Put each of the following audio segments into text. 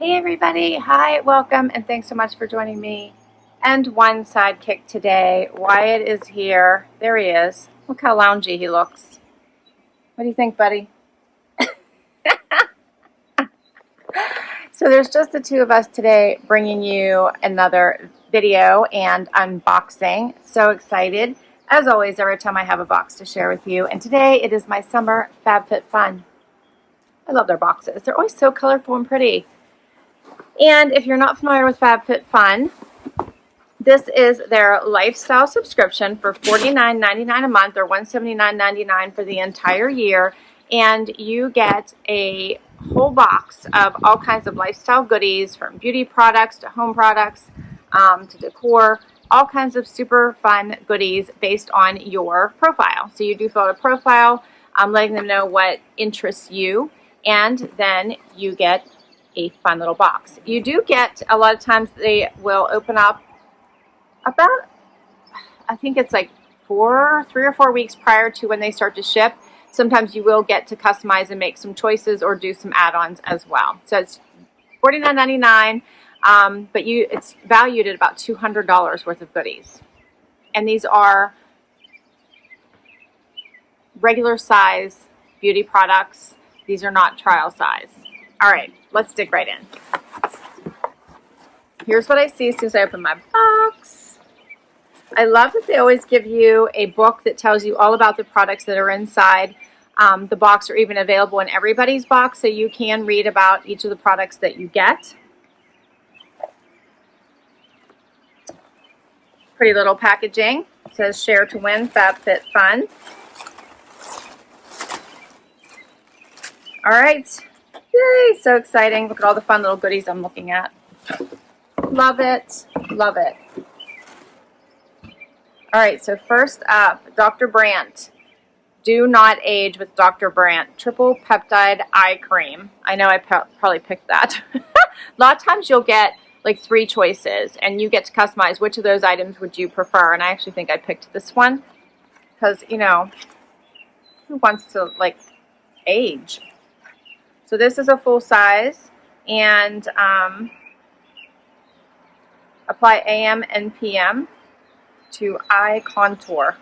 Hey everybody, hi, welcome, and thanks so much for joining me. And one sidekick today. Wyatt is here. There he is. Look how loungy he looks. What do you think, buddy? So there's just the two of us today bringing you another video and unboxing. So excited. As always, every time I have a box to share with you. And today it is my summer FabFitFun. I love their boxes. They're always so colorful and pretty. And if you're not familiar with FabFitFun, this is their lifestyle subscription for $49.99 a month or $179.99 for the entire year. And you get a whole box of all kinds of lifestyle goodies, from beauty products to home products to decor, all kinds of super fun goodies based on your profile. So you do fill out a profile, letting them know what interests you, and then you get a fun little box. You do get, a lot of times they will open up about, I think it's like 3 or 4 weeks prior to when they start to ship. Sometimes you will get to customize and make some choices or do some add-ons as well. So it's $49.99, but it's valued at about $200 worth of goodies. And these are regular size beauty products. These are not trial size. All right, let's dig right in. Here's what I see as soon as I open my box. I love that they always give you a book that tells you all about the products that are inside the box, or even available in everybody's box, so you can read about each of the products that you get. Pretty little packaging. It says Share to Win, FabFitFun. All right. Yay, so exciting. Look at all the fun little goodies I'm looking at. Love it. Love it. All right, so first up, Dr. Brandt. Do not age with Dr. Brandt. Triple Peptide Eye Cream. I know I probably picked that. A lot of times you'll get like 3 choices, and you get to customize which of those items would you prefer. And I actually think I picked this one because, you know, who wants to like age? So this is a full size, and apply AM and PM to eye contour.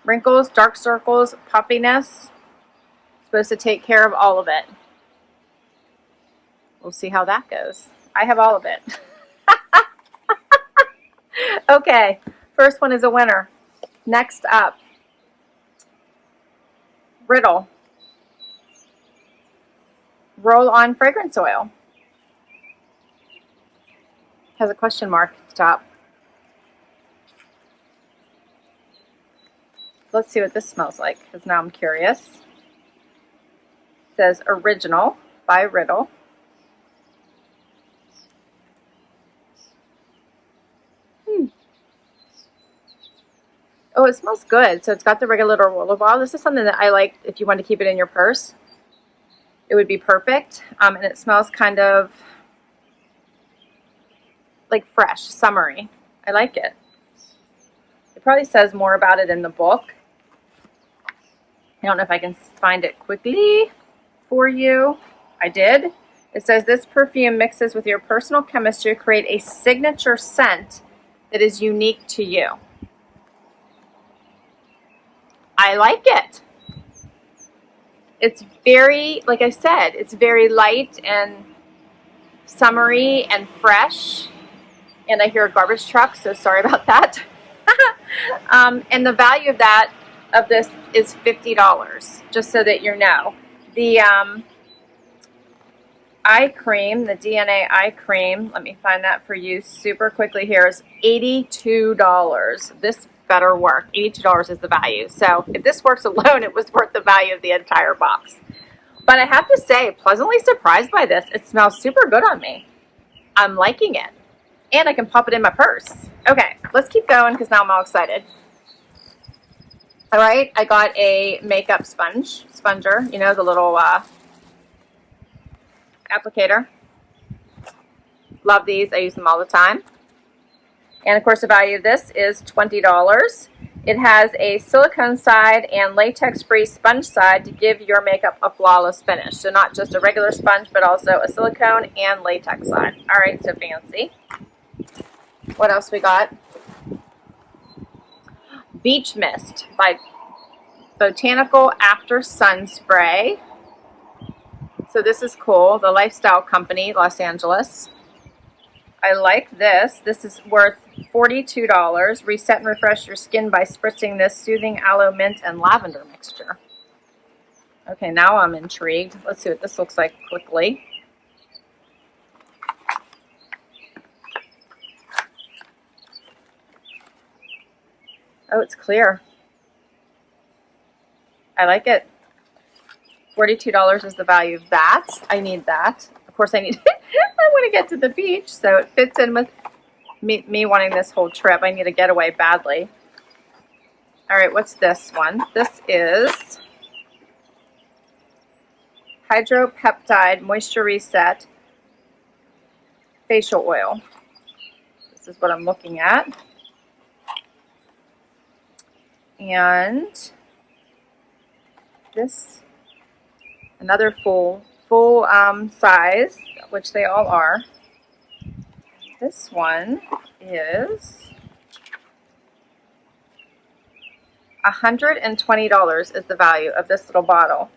Wrinkles, dark circles, puffiness. Supposed to take care of all of it. We'll see how that goes. I have all of it. Okay, first one is a winner. Next up, Riddle. Roll-on fragrance oil. Has a question mark at the top. Let's see what this smells like, because now I'm curious. It says Original by Riddle. Oh, it smells good. So it's got the regular roller ball. This is something that I like if you want to keep it in your purse. It would be perfect. And it smells kind of like fresh, summery. I like it. It probably says more about it in the book. I don't know if I can find it quickly for you. I did. It says this perfume mixes with your personal chemistry to create a signature scent that is unique to you. I like it. It's very, like I said, it's very light and summery and fresh. And I hear a garbage truck, so sorry about that. And the value of this is $50, just so that you know. The eye cream, the DNA eye cream, let me find that for you super quickly here, is $82. This better work. $82 is the value. So if this works alone, it was worth the value of the entire box. But I have to say, pleasantly surprised by this. It smells super good on me. I'm liking it. And I can pop it in my purse. Okay, let's keep going because now I'm all excited. All right, I got a makeup sponger, you know, the little applicator. Love these. I use them all the time. And of course, the value of this is $20. It has a silicone side and latex-free sponge side to give your makeup a flawless finish. So not just a regular sponge, but also a silicone and latex side. All right, so fancy. What else we got? Beach Mist by Botanical After Sun Spray. So this is cool. The Lifestyle Company, Los Angeles. I like this. This is worth $42. Reset and refresh your skin by spritzing this soothing aloe, mint, and lavender mixture. Okay, now I'm intrigued. Let's see what this looks like quickly. Oh, it's clear. I like it. $42 is the value of that. I need that. Of course, I need I want to get to the beach, so it fits in with me wanting this whole trip. I need a getaway badly. All right, what's this one? This is Peptide Moisture Reset Facial Oil. This is what I'm looking at. And this, another full size, which they all are. This one is $120 is the value of this little bottle.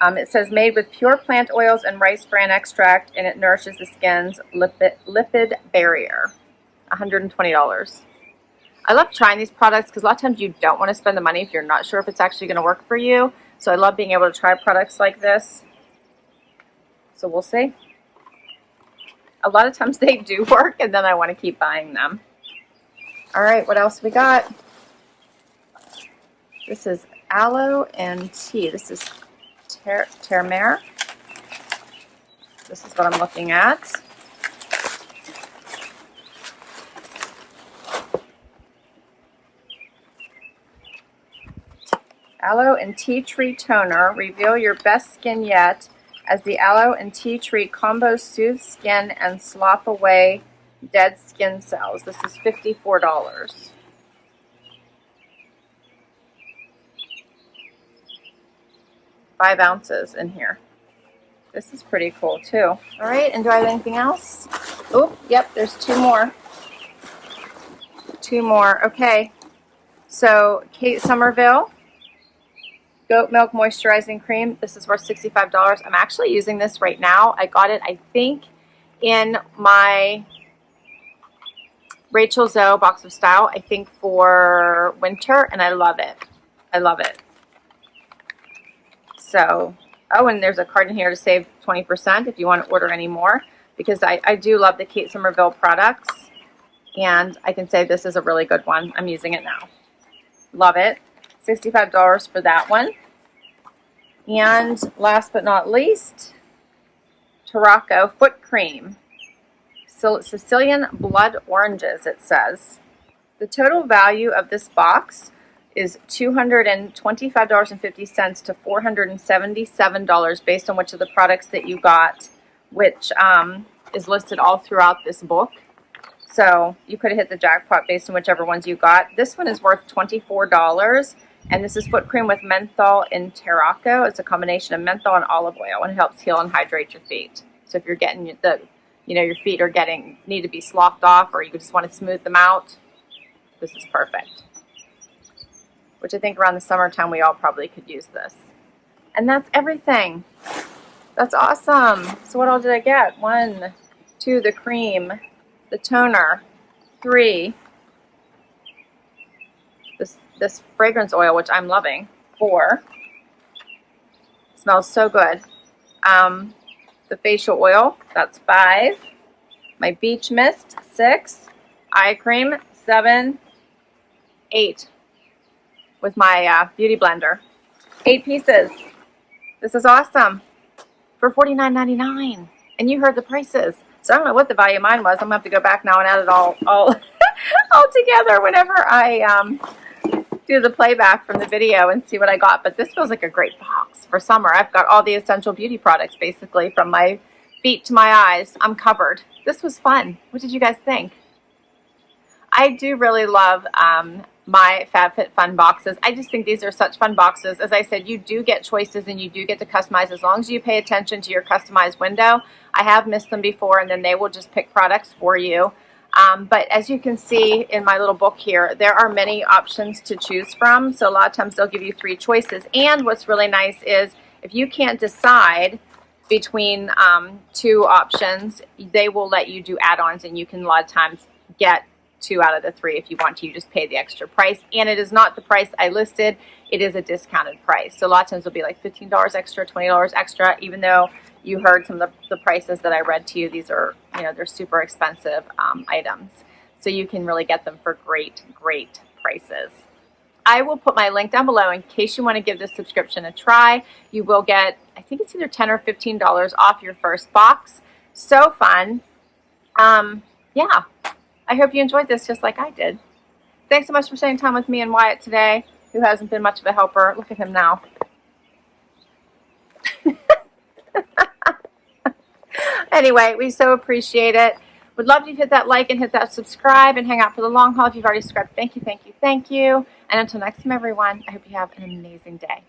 It says made with pure plant oils and rice bran extract, and it nourishes the skin's lipid barrier. $120. I love trying these products because a lot of times you don't want to spend the money if you're not sure if it's actually going to work for you. So I love being able to try products like this. So we'll see. A lot of times they do work, and then I want to keep buying them. All right, what else we got? This is aloe and tea. This is Termere. This is what I'm looking at. Aloe and tea tree toner. Reveal your best skin yet as the aloe and tea tree combo soothes skin and slop away dead skin cells. This is $54. Five ounces in here. This is pretty cool too. All right, and do I have anything else? Oh, yep, there's two more. Two more, okay. So Kate Somerville Goat Milk Moisturizing Cream. This is worth $65. I'm actually using this right now. I got it, I think, in my Rachel Zoe Box of Style, I think for winter, and I love it. I love it. So, oh, and there's a card in here to save 20% if you want to order any more, because I do love the Kate Somerville products, and I can say this is a really good one. I'm using it now. Love it. $65 for that one. And last but not least, Tarocco Foot Cream. Sicilian Blood Oranges, it says. The total value of this box is $225.50 to $477 based on which of the products that you got, which is listed all throughout this book. So you could have hit the jackpot based on whichever ones you got. This one is worth $24, and this is foot cream with menthol and Tarocco. It's a combination of menthol and olive oil, and it helps heal and hydrate your feet. So if you're getting your feet are need to be sloughed off, or you just want to smooth them out, this is perfect. Which I think around the summertime we all probably could use this. And that's everything. That's awesome. So what all did I get? 1, 2, the cream, the toner, 3, this fragrance oil, which I'm loving, 4, smells so good. The facial oil, that's 5, my beach mist, 6, eye cream, 7, 8, with my beauty blender. 8 pieces. This is awesome. For $49.99. And you heard the prices. So I don't know what the value of mine was. I'm going to have to go back now and add it all together whenever I do the playback from the video and see what I got. But this feels like a great box for summer. I've got all the essential beauty products basically from my feet to my eyes. I'm covered. This was fun. What did you guys think? I do really love my FabFitFun boxes. I just think these are such fun boxes. As I said, you do get choices and you do get to customize as long as you pay attention to your customized window. I have missed them before, and then they will just pick products for you. But as you can see in my little book here, there are many options to choose from. So a lot of times they'll give you 3 choices. And what's really nice is if you can't decide between 2 options, they will let you do add-ons, and you can a lot of times get 2 out of the 3 if you want to. You just pay the extra price, and it is not the price I listed. It is a discounted price. So a lot of times it'll be like $15 extra, $20 extra, even though you heard some of the prices that I read to you. These are, you know, they're super expensive items. So you can really get them for great, great prices. I will put my link down below in case you want to give this subscription a try. You will get, I think it's either $10 or $15 off your first box. So fun. Yeah. I hope you enjoyed this just like I did. Thanks so much for spending time with me and Wyatt today, who hasn't been much of a helper. Look at him now. Anyway, we so appreciate it. Would love you to hit that like and hit that subscribe and hang out for the long haul if you've already subscribed. Thank you, thank you, thank you. And until next time, everyone, I hope you have an amazing day.